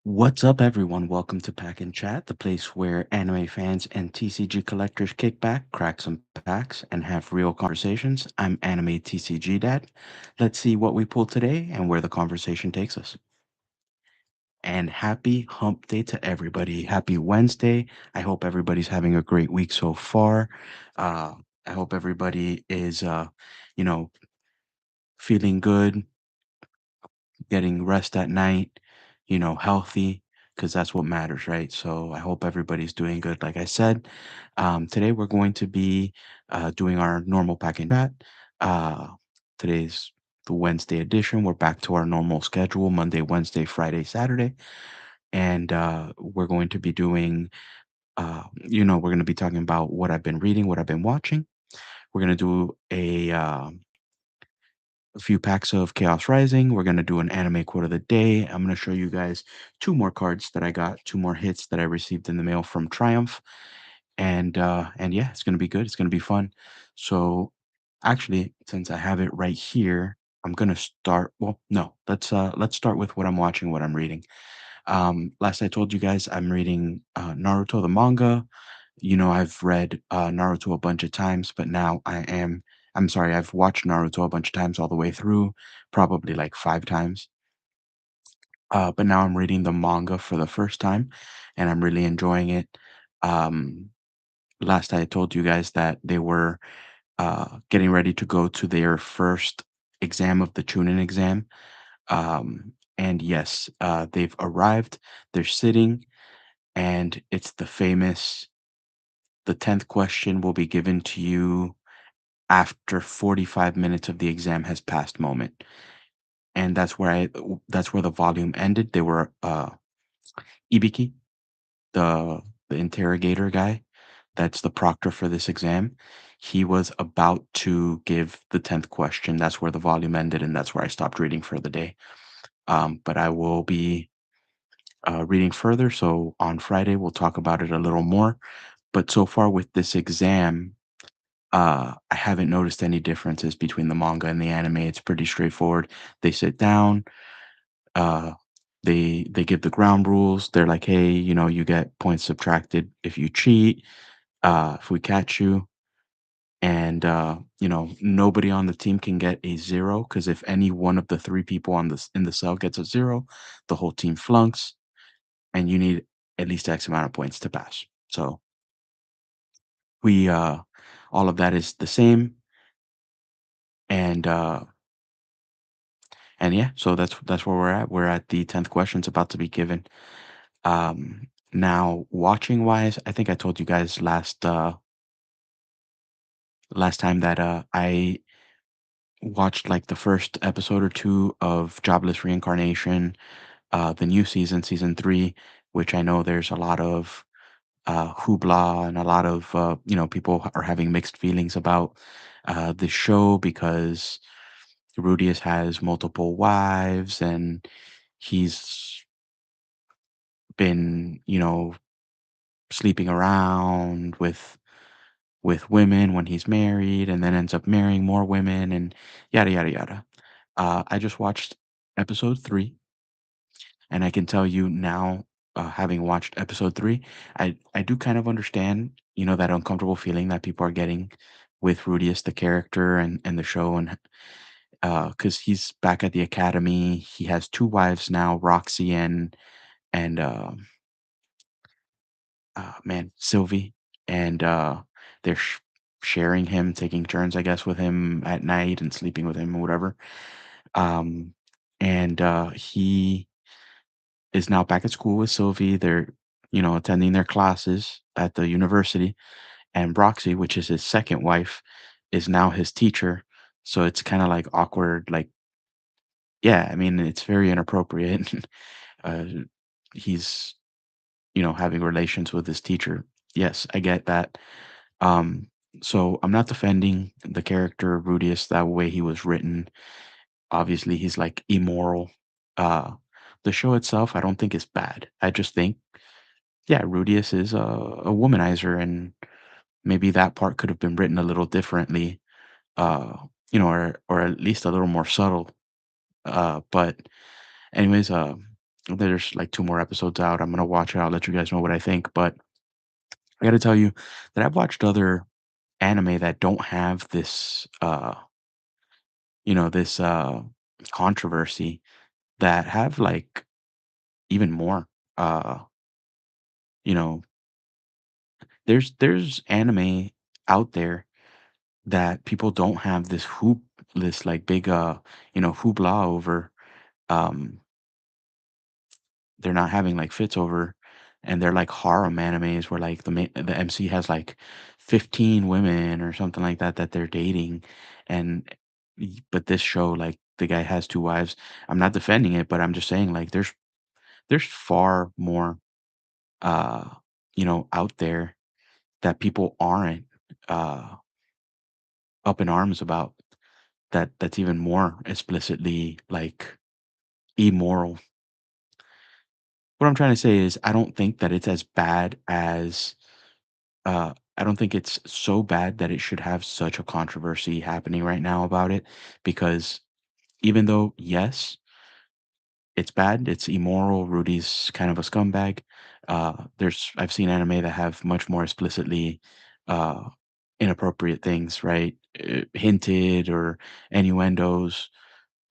What's up, everyone? Welcome to Pack and Chat, the place where anime fans and TCG collectors kick back, crack some packs, and have real conversations. I'm Anime TCG Dad. Let's see what we pull today and where the conversation takes us. And happy hump day to everybody. Happy Wednesday. I hope everybody's having a great week so far. Uh, I hope everybody is, you know, feeling good, getting rest at night, healthy, because that's what matters, right? So I hope everybody's doing good. Like I said, today we're going to be doing our normal pack and chat. Uh, today's the Wednesday edition. We're back to our normal schedule Monday, Wednesday, Friday, Saturday. And we're going to be doing, we're going to be talking about what I've been reading, what I've been watching. We're going to do a few packs of Chaos Rising. We're going to do an anime quote of the day. I'm going to show you guys two more cards that I got, two more hits that I received in the mail from Triumph. And yeah, it's going to be good. It's going to be fun. So actually, since I have it right here, I'm going to start, well, no, let's start with what I'm watching, what I'm reading. Last I told you guys I'm reading Naruto the manga. I've read Naruto a bunch of times, but now I'm sorry, I've watched Naruto a bunch of times all the way through, probably like 5 times. But now I'm reading the manga for the first time, and I'm really enjoying it. Um, Last I told you guys that they were getting ready to go to their first exam of the Chunin exam. And yes, they've arrived. They're sitting, and it's the famous the 10th question will be given to you after 45 minutes of the exam has passed moment. And that's where the volume ended. They were Ibiki, the interrogator guy, that's the proctor for this exam. He was about to give the 10th question. That's where the volume ended, and that's where I stopped reading for the day. But I will be reading further. So on Friday, we'll talk about it a little more. But so far with this exam, I haven't noticed any differences between the manga and the anime. It's pretty straightforward. They sit down, uh, they give the ground rules. They're like, hey, you get points subtracted if you cheat, if we catch you, and nobody on the team can get a zero because if any one of the three people in the cell gets a zero, the whole team flunks, and you need at least X amount of points to pass. So we all of that is the same, and yeah, so that's where we're at. We're at the 10th question. It's about to be given. Now watching wise, I think I told you guys last time that I watched like the first episode or two of Jobless Reincarnation, the new season, season 3, which I know there's a lot of hoopla and a lot of people are having mixed feelings about the show because Rudius has multiple wives and he's been, sleeping around with women when he's married and then ends up marrying more women and yada yada yada. I just watched episode 3 and I can tell you now, having watched episode 3, I do kind of understand, that uncomfortable feeling that people are getting with Rudius the character and the show and because he's back at the academy. He has two wives now, Roxy and man, Sylvie, and they're sharing him, taking turns, I guess, with him at night and sleeping with him or whatever. Um, and he is now back at school with Sylvie. They're, attending their classes at the university, and Roxy, which is his second wife, is now his teacher. So it's kind of like awkward. Like, yeah, I mean, it's very inappropriate. uh, he's, having relations with his teacher. Yes, I get that. Um, so I'm not defending the character Rudius that way he was written. Obviously, he's like immoral. Uh, the show itself, I don't think is bad. I just think, yeah, Rudius is a womanizer, and maybe that part could have been written a little differently, uh, or at least a little more subtle. But anyways, There's like 2 more episodes out. I'm gonna watch it. I'll let you guys know what I think. But I gotta tell you that I've watched other anime that don't have this, this controversy that have like even more. Uh, you know, there's anime out there that people don't have this like big hoopla over. Um, they're not having like fits over, and they're like harem animes where like the MC has like 15 women or something like that that they're dating, and but this show like the guy has 2 wives. I'm not defending it, but I'm just saying like there's far more uh out there that people aren't uh up in arms about, that's even more explicitly like immoral. What I'm trying to say is I don't think that it's as bad as I don't think it's so bad that it should have such a controversy happening right now about it, because even though yes, it's bad, it's immoral, Rudy's kind of a scumbag. There's I've seen anime that have much more explicitly uh inappropriate things, right? Hinted or innuendos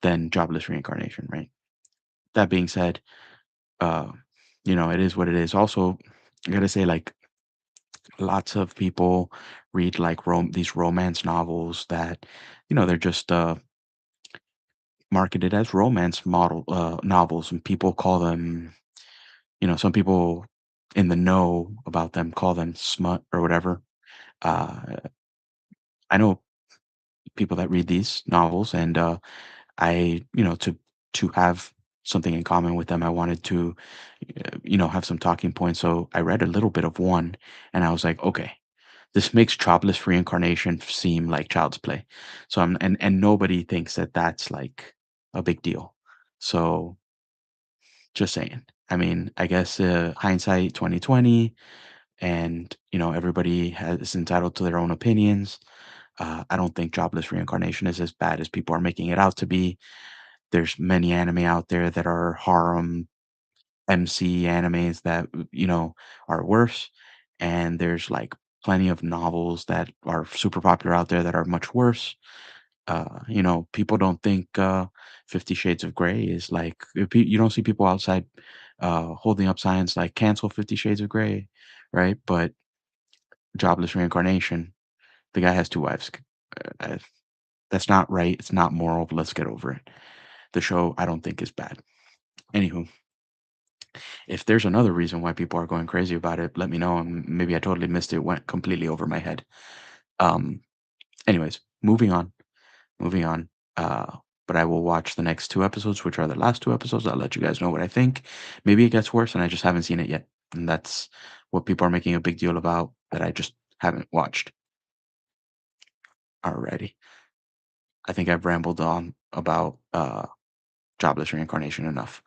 than jobless reincarnation, right? That being said, uh, it is what it is. Also, I gotta say, like, lots of people read like these romance novels that, they're just marketed as romance model novels, and people call them, some people in the know about them call them smut or whatever. Uh, I know people that read these novels, and to have something in common with them, I wanted to, have some talking points. So I read a little bit of one, and I was like, okay, this makes jobless reincarnation seem like child's play. So and nobody thinks that that's like a big deal. So just saying. I mean, I guess hindsight 2020, and everybody is entitled to their own opinions. I don't think jobless reincarnation is as bad as people are making it out to be. There's many anime out there that are harem MC animes that are worse, and there's like plenty of novels that are super popular out there that are much worse. People don't think 50 Shades of Grey is like, you don't see people outside holding up signs like cancel 50 Shades of Grey, right? But jobless reincarnation, the guy has 2 wives. Uh, that's not right. It's not moral. But let's get over it. The show I don't think is bad. Anywho, if there's another reason why people are going crazy about it, let me know. And maybe I totally missed it. Went completely over my head. Um. Anyways, moving on. Moving on. Uh. But I will watch the next 2 episodes, which are the last 2 episodes. I'll let you guys know what I think. Maybe it gets worse, and I just haven't seen it yet. And that's what people are making a big deal about that I just haven't watched. Alrighty. I think I've rambled on about jobless reincarnation enough.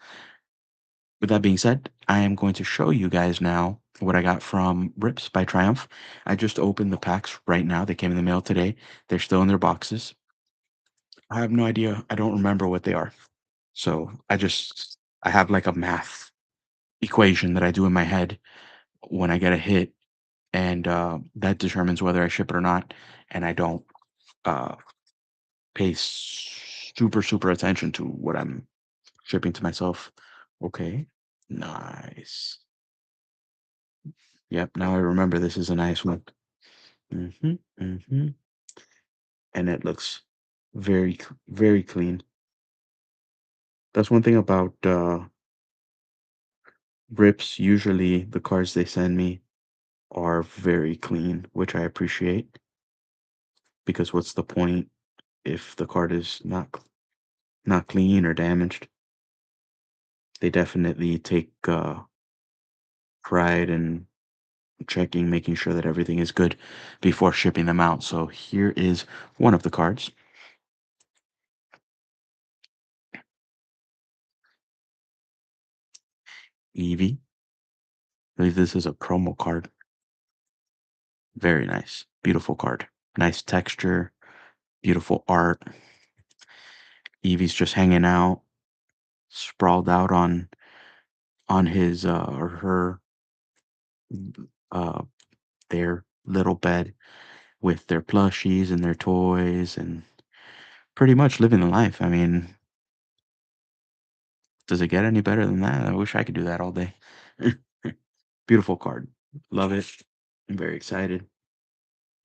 With that being said, I am going to show you guys now what I got from Rips by Triumph. I just opened the packs right now. They came in the mail today. They're still in their boxes. I have no idea. I don't remember what they are. So I have like a math equation that I do in my head when I get a hit, and that determines whether I ship it or not. And I don't uh, pay super attention to what I'm shipping to myself. Okay. Nice. Yep, now I remember this is a nice one. Mhm, mhm, and it looks very clean. That's one thing about, Rips, usually the cards they send me are very clean, which I appreciate, because what's the point if the card is not clean or damaged? They definitely take, pride in checking, making sure that everything is good before shipping them out. So here is one of the cards. Eevee. I believe this is a promo card. Very nice. Beautiful card. Nice texture, beautiful art. Eevee's just hanging out, sprawled out on on his or her uh their little bed with their plushies and their toys and pretty much living the life. I mean, does it get any better than that? I wish I could do that all day. Beautiful card. Love it. I'm very excited.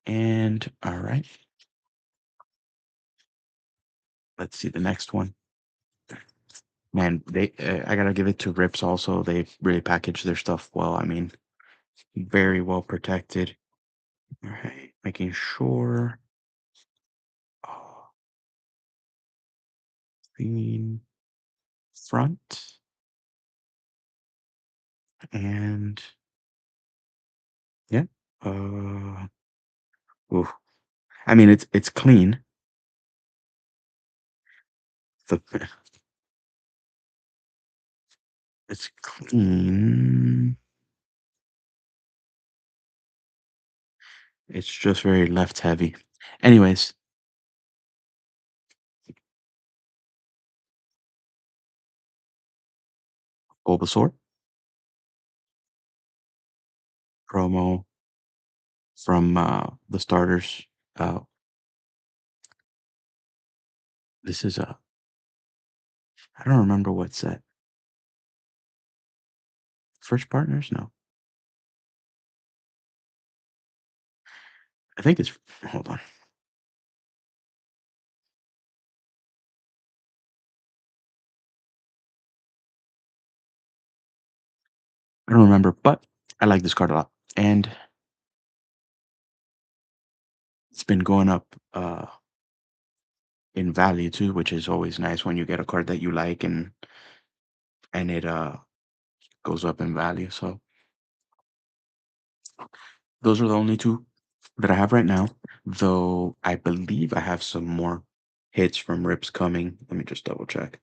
And all right, let's see the next one. Man, they I gotta give it to Rips also. They really package their stuff well. I mean, very well protected. All right, making sure. Oh, clean front and yeah. Uh, oof. I mean, it's clean. The it's clean. It's just very left heavy. Anyways, Bulbasaur promo from the starters. Uh, this is a I don't remember what set. First partners? No, I think it's. Hold on, I don't remember, but I like this card a lot, and it's been going up in value too, which is always nice when you get a card that you like and it goes up in value. So those are the only two that I have right now. Though I believe I have some more hits from Rips coming. Let me just double check.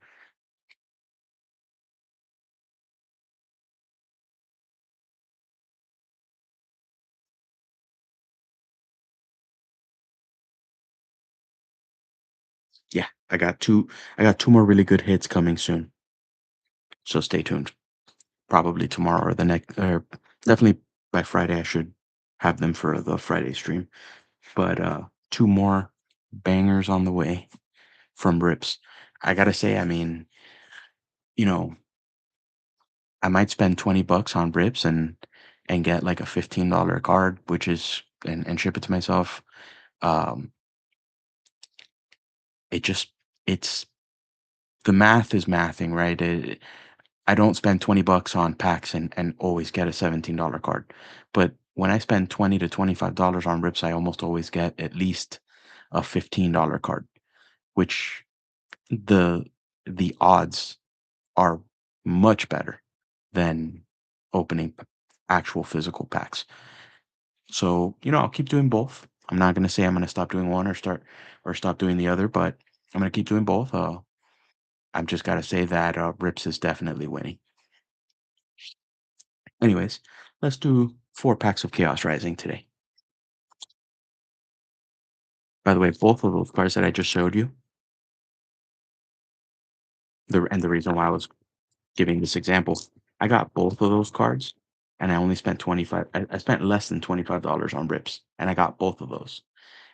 Yeah, I got two more really good hits coming soon. So stay tuned. Probably tomorrow or the next or definitely by Friday I should have them for the Friday stream. But two more bangers on the way from Rips. I gotta say, I mean, you know, I might spend 20 bucks on Rips and get like a $15 card, which is and ship it to myself. Um, it just it's the math is mathing, right? I don't spend 20 bucks on packs and always get a $17 card. But when I spend 20 to $25 on Rips, I almost always get at least a $15 card, which the the odds are much better than opening actual physical packs. So, I'll keep doing both. I'm not going to say I'm going to stop doing one or stop doing the other, but I'm going to keep doing both. I'm just got to say that Rips is definitely winning. Anyways, let's do 4 packs of Chaos Rising today. By the way, both of those cards that I just showed you, the reason why I was giving this example, I got both of those cards and I only spent 25 I spent less than $25 on Rips and I got both of those.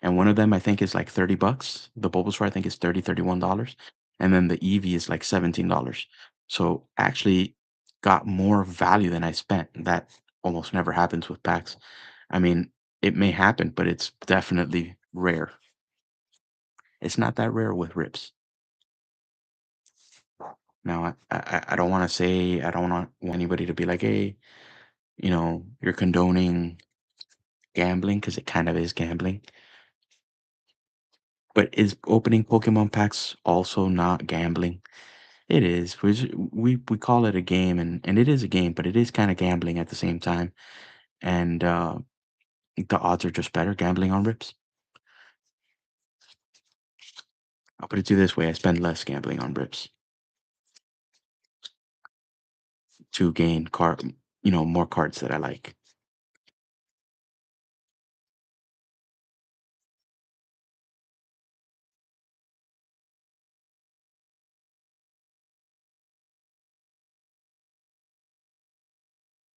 And one of them I think is like 30 bucks. The Bulbasaur I think is $31. And then the Eevee is like $17. So actually got more value than I spent. That almost never happens with packs. I mean, it may happen, but it's definitely rare. It's not that rare with Rips. Now, I don't want to say I don't want anybody to be like, hey, you're condoning gambling because it kind of is gambling. But is opening Pokemon packs also not gambling? It is. We call it a game, and it is a game, but it is kind of gambling at the same time. And the odds are just better gambling on Rips. I'll put it to you this way: I spend less gambling on Rips to gain more cards that I like.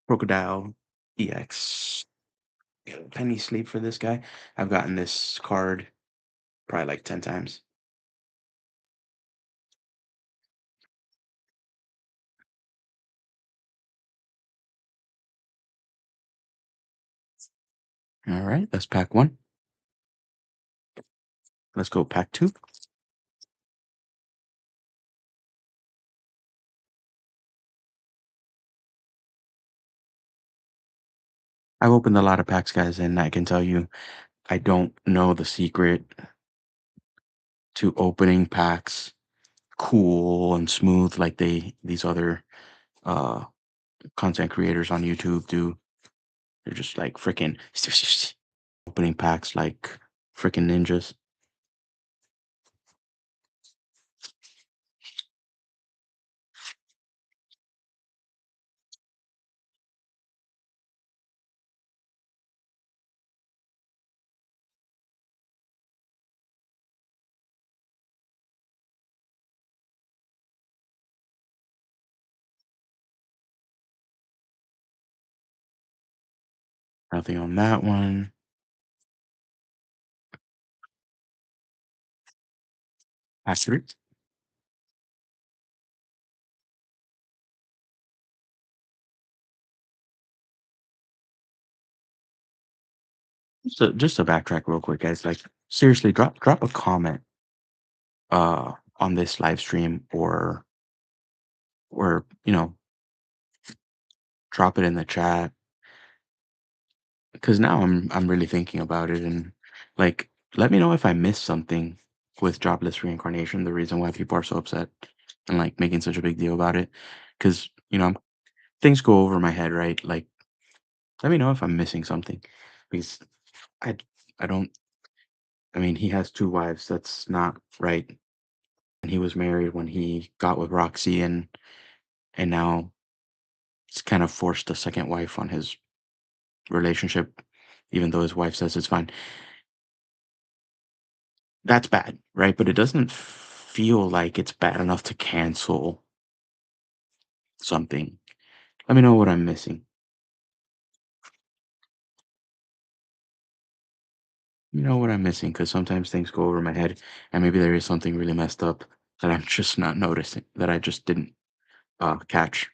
Crocodile EX. Penny sleep for this guy. I've gotten this card probably like 10 times. All right, that's pack one. Let's go pack two. I've opened a lot of packs, guys, and I can tell you I don't know the secret to opening packs cool and smooth like these other uh content creators on YouTube do. They're just like freaking opening packs like freaking ninjas. Nothing on that one. Pack three. Just to backtrack real quick, guys. Like seriously, drop a comment on this live stream or drop it in the chat because now I'm really thinking about it and like let me know if I missed something with jobless reincarnation. The reason why people are so upset and like making such a big deal about it because things go over my head, right? Like let me know if I'm missing something because I I don't. I mean, he has two wives. That's not right. And he was married when he got with Roxy and now he's kind of forced a second wife on his relationship, even though his wife says it's fine. That's bad, right? But it doesn't feel like it's bad enough to cancel something. Let me know what I'm missing. You know what I'm missing because sometimes things go over my head and maybe there is something really messed up that I'm just not noticing, that I just didn't catch.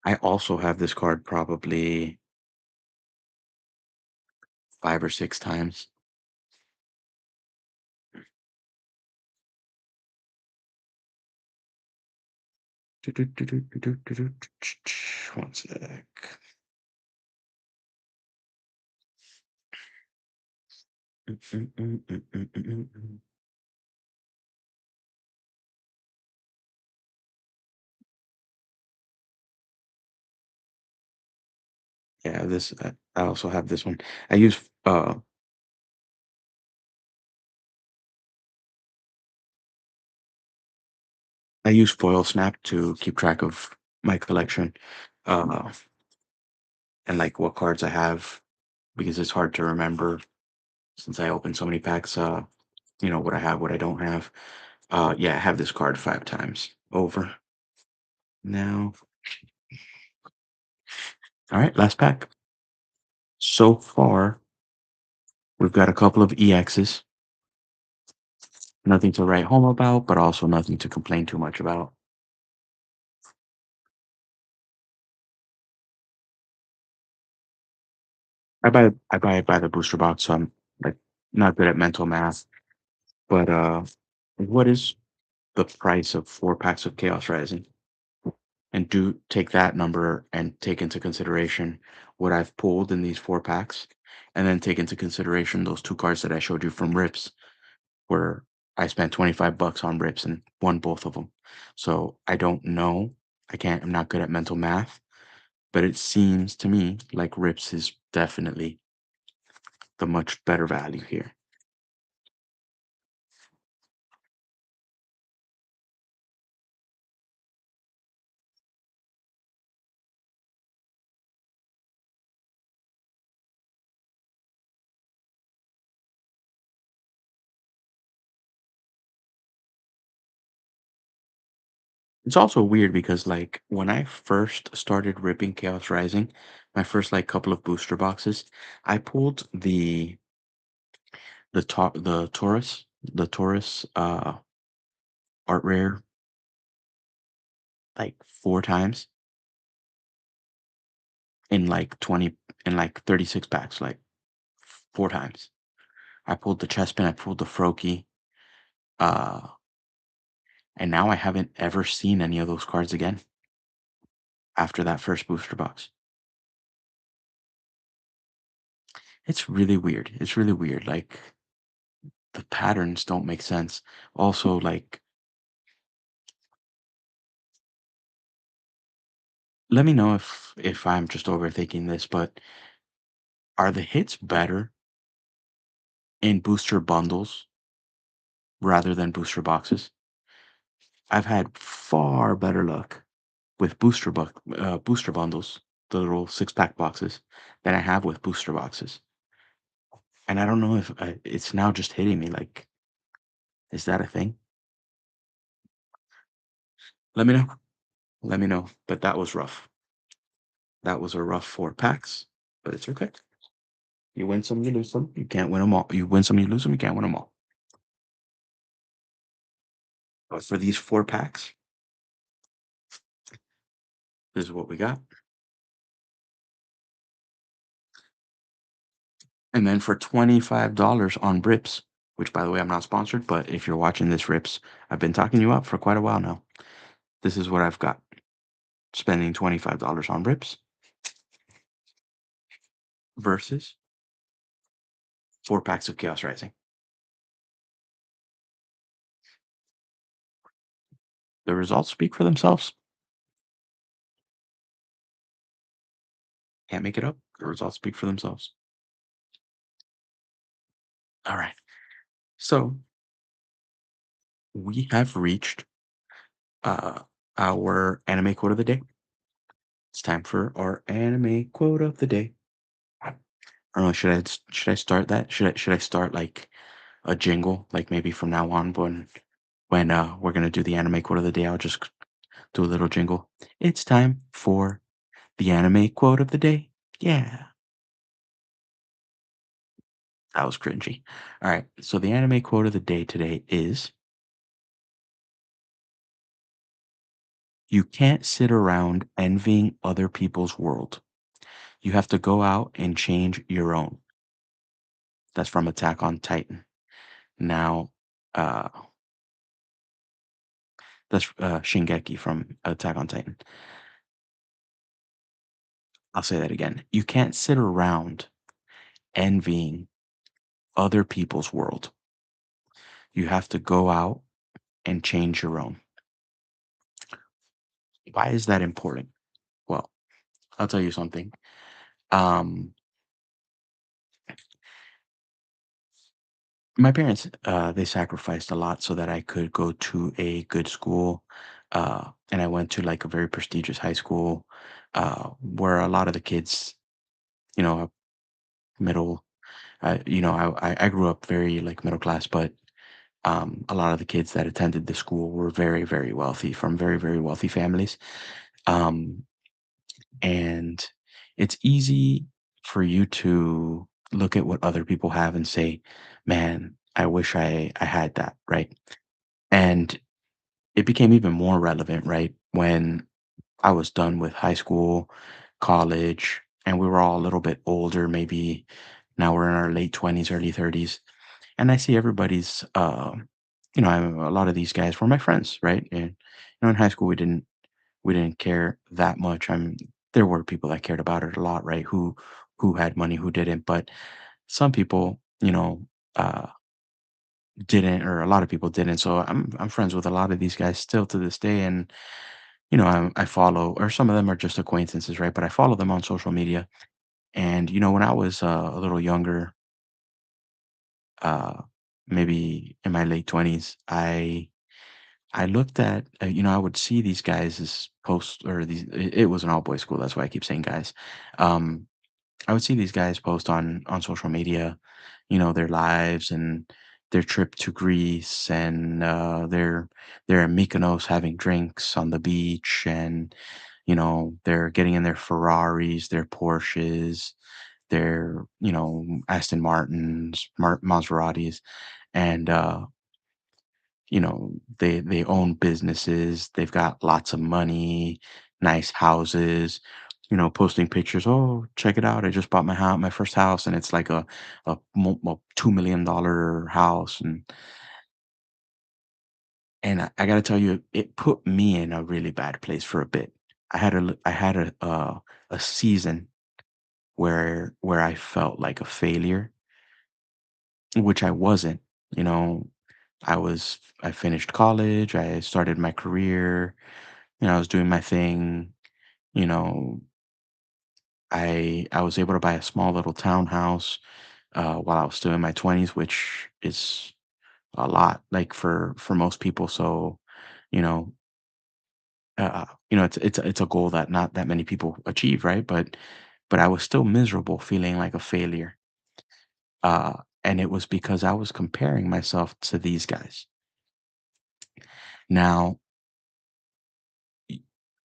I also have this card probably 5 or 6 times. One sec. Yeah, this I also have this one. I use uh I use Foil Snap to keep track of my collection, uh, and like what cards I have because it's hard to remember since I open so many packs. What I have, what I don't have. Yeah, I have this card 5 times over now. All right, last pack. So far, we've got a couple of EXs. Nothing to write home about, but also nothing to complain too much about. I buy it by the booster box, so I'm like not good at mental math. But what is the price of 4 packs of Chaos Rising? And do take that number and take into consideration what I've pulled in these 4 packs, and then take into consideration those 2 cards that I showed you from Rips, where I spent $25 on Rips and won both of them. So I don't know. I'm not good at mental math, but it seems to me like Rips is definitely the much better value here. It's also weird because like when I first started ripping Chaos Rising, my first like couple of booster boxes, I pulled the Taurus art rare like 4 times in like 20 in like 36 packs, like 4 times. I pulled the Chespin, I pulled the Froakie, uh, and now I haven't ever seen any of those cards again after that first booster box. It's really weird. It's really weird. Like the patterns don't make sense. Also, like, let me know if I'm just overthinking this, but are the hits better in booster bundles rather than booster boxes? I've had far better luck with booster bundles, the little 6 pack boxes, than I have with booster boxes. And I don't know if it's now just hitting me. Like, is that a thing? Let me know. Let me know. But that was rough. That was a rough 4 packs, but it's okay. You win some, you lose some. You can't win them all. You win some, you lose them. You can't win them all. But for these 4 packs, this is what we got. And then for $25 on Rips, which by the way, I'm not sponsored, but if you're watching this Rips, I've been talking you up for quite a while now. This is what I've got. Spending $25 on Rips versus 4 packs of Chaos Rising. The results speak for themselves. Can't make it up. The results speak for themselves. All right. So we have reached uh, our anime quote of the day. It's time for our anime quote of the day. I don't know. Should I start that? Should I start like a jingle, like maybe from now on when we're gonna do the anime quote of the day? I'll just do a little jingle. It's time for the anime quote of the day. Yeah, that was cringy. All right. So the anime quote of the day today is: you can't sit around envying other people's world. You have to go out and change your own. That's from Attack on Titan. Now, uh, that's Shingeki from Attack on Titan. I'll say that again. You can't sit around envying other people's world. You have to go out and change your own. Why is that important? Well, I'll tell you something. Um, my parents, they sacrificed a lot so that I could go to a good school. And I went to like a very prestigious high school where a lot of the kids, you know, middle, I grew up very like middle class, but a lot of the kids that attended the school were very, very wealthy from very, very wealthy families. Um, and it's easy for you to look at what other people have and say, man, I wish I had that, right? And it became even more relevant, right? When I was done with high school, college, and we were all a little bit older, maybe now we're in our late 20s, early 30s. And I see everybody's, a lot of these guys were my friends, right? And, in high school, we didn't care that much. There were people that cared about it a lot, right? Who had money, who didn't. But some people, uh, didn't, or a lot of people didn't. So I'm friends with a lot of these guys still to this day, and I follow, or some of them are just acquaintances, right? But I follow them on social media. And when I was a little younger, uh, maybe in my late 20s, I looked at, I would see these guys as posts, or it was an all boys school. That's why I keep saying guys. Um, I would see these guys post on social media, their lives and their trip to Greece, and they're in Mykonos having drinks on the beach, and they're getting in their Ferraris, their Porsches, their Aston Martins, Maseratis, and they own businesses, they've got lots of money, nice houses, posting pictures. Oh, check it out! I just bought my first house, and it's like a $2 million house, and I got to tell you, it put me in a really bad place for a bit. I had a season where I felt like a failure, which I wasn't. You know, I finished college, I started my career, I was doing my thing, you know, I was able to buy a small little townhouse while I was still in my 20s, which is a lot like for most people. So, you know, it's a goal that not that many people achieve, right? But I was still miserable, feeling like a failure. And it was because I was comparing myself to these guys. Now, y-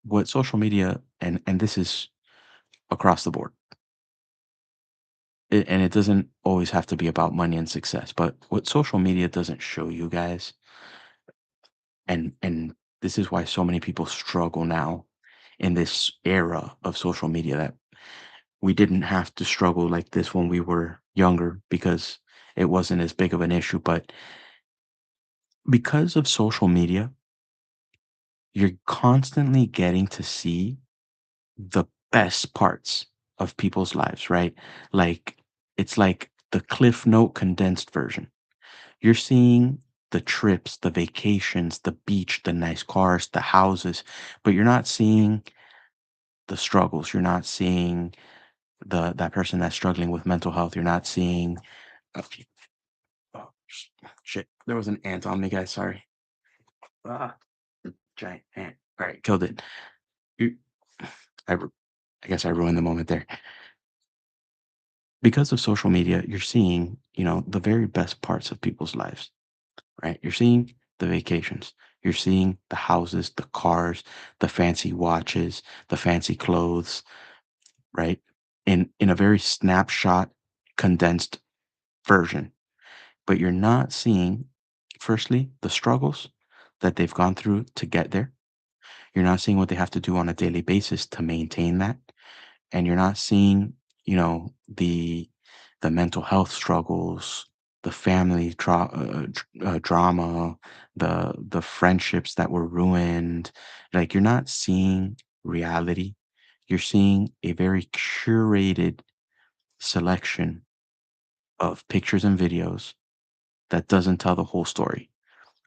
what social media, and this is across the board, and it doesn't always have to be about money and success, but what social media doesn't show you guys, and this is why so many people struggle now in this era of social media, that we didn't have to struggle like this when we were younger because it wasn't as big of an issue. But because of social media, you're constantly getting to see the best parts of people's lives, right? Like, it's like the Cliff Note condensed version. You're seeing the trips, the vacations, the beach, the nice cars, the houses, but you're not seeing the struggles. You're not seeing that person that's struggling with mental health. You're not seeing uh, oh, shit. There was an ant on me, guys. Sorry. Ah, giant ant. All right, killed it. You, I, ru- I guess I ruined the moment there. Because of social media, you're seeing, the very best parts of people's lives, right? You're seeing the vacations, you're seeing the houses, the cars, the fancy watches, the fancy clothes, right? In a very snapshot, condensed version. But you're not seeing, firstly, the struggles that they've gone through to get there. You're not seeing what they have to do on a daily basis to maintain that, and you're not seeing, the mental health struggles, the family drama, the friendships that were ruined. Like, you're not seeing reality. You're seeing a very curated selection of pictures and videos that doesn't tell the whole story.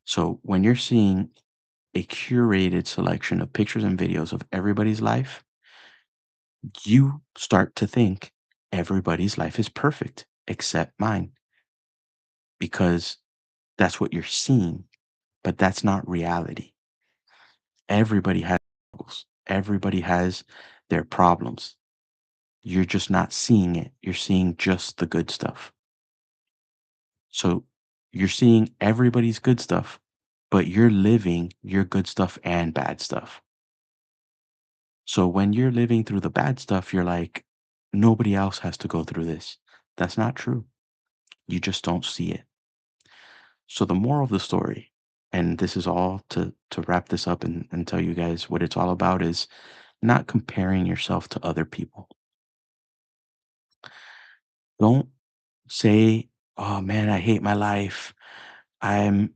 So when you're seeing a curated selection of pictures and videos of everybody's life, you start to think everybody's life is perfect except mine, because that's what you're seeing, but that's not reality. Everybody has struggles. Everybody has their problems. You're just not seeing it. You're seeing just the good stuff. So you're seeing everybody's good stuff, but you're living your good stuff and bad stuff. So when you're living through the bad stuff, you're like, nobody else has to go through this. That's not true. You just don't see it. So the moral of the story, and this is all to wrap this up and tell you guys what it's all about, is not comparing yourself to other people. Don't say, "Oh man, I hate my life. I'm,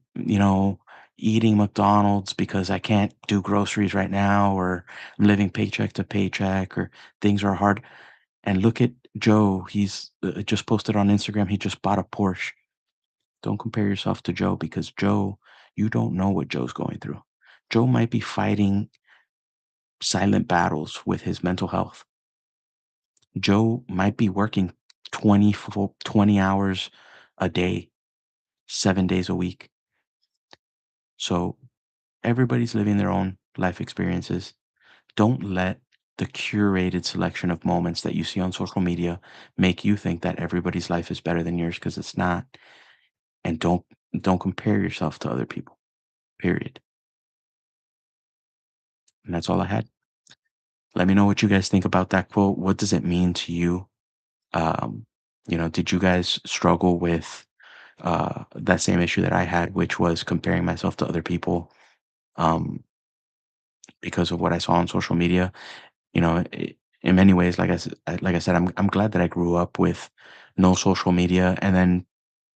eating McDonald's because I can't do groceries right now, or I'm living paycheck to paycheck, or things are hard." And look at Joe. He's just posted on Instagram. He just bought a Porsche. Don't compare yourself to Joe, because Joe, you don't know what Joe's going through. Joe might be fighting silent battles with his mental health. Joe might be working 20 hours a day, 7 days a week. So everybody's living their own life experiences. Don't let the curated selection of moments that you see on social media make you think that everybody's life is better than yours, because it's not. And Don't compare yourself to other people, period. And that's all I had. Let me know what you guys think about that quote. What does it mean to you? Um, did you guys struggle with that same issue that I had, which was comparing myself to other people um, because of what I saw on social media? In many ways, like I said, I'm glad that I grew up with no social media, and then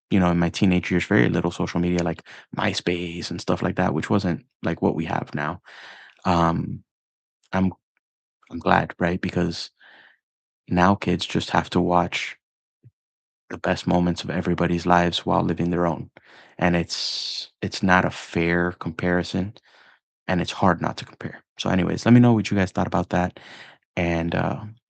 in my teenage years, very little social media, like MySpace and stuff like that, which wasn't like what we have now. Um, I'm I'm glad, right? Because now kids just have to watch the best moments of everybody's lives while living their own. And it's not a fair comparison, and it's hard not to compare. So anyways, let me know what you guys thought about that. And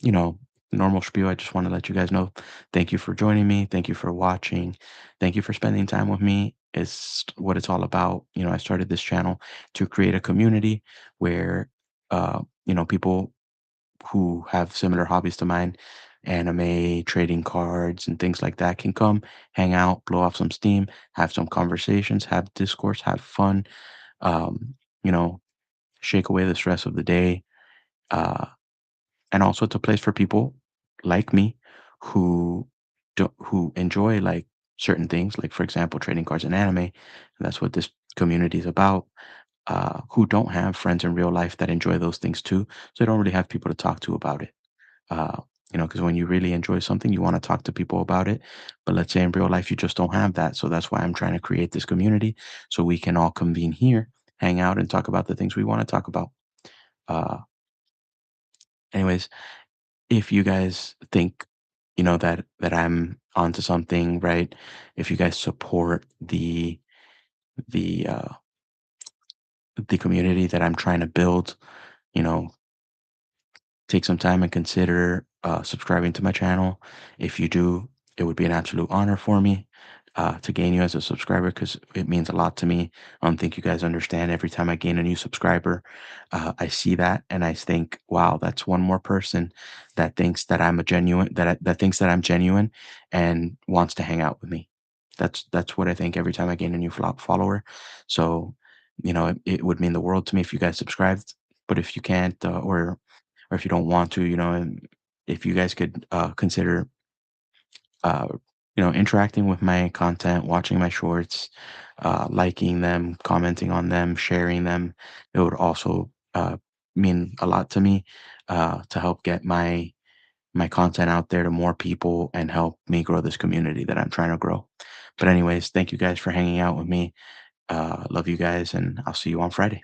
you know, normal spiel, I just want to let you guys know, thank you for joining me, thank you for watching, thank you for spending time with me. Is what it's all about. I started this channel to create a community where people who have similar hobbies to mine, anime, trading cards, and things like that, can come, hang out, blow off some steam, have some conversations, have discourse, have fun, um, you know, shake away the stress of the day. Uh, and also, it's a place for people like me who who enjoy like certain things, like for example, trading cards and anime. And that's what this community is about. Who don't have friends in real life that enjoy those things too, so they don't really have people to talk to about it. Uh, because when you really enjoy something, you want to talk to people about it. But let's say in real life, you just don't have that. So that's why I'm trying to create this community so we can all convene here, hang out, and talk about the things we want to talk about. Uh, anyways, if you guys think, that I'm onto something, right? If you guys support the the community that I'm trying to build, you know, take some time and consider subscribing to my channel. If you do, it would be an absolute honor for me to gain you as a subscriber because it means a lot to me. I don't think you guys understand. Every time I gain a new subscriber, I see that and I think, wow, that's one more person that thinks that I'm a genuine that thinks that I'm genuine and wants to hang out with me. That's what I think every time I gain a new follower. So, it would mean the world to me if you guys subscribed. But if you can't, or if you don't want to, and if you guys could consider, uh, interacting with my content, watching my shorts, liking them, commenting on them, sharing them, it would also mean a lot to me to help get my content out there to more people and help me grow this community that I'm trying to grow. But anyways, thank you guys for hanging out with me. Love you guys, and I'll see you on Friday.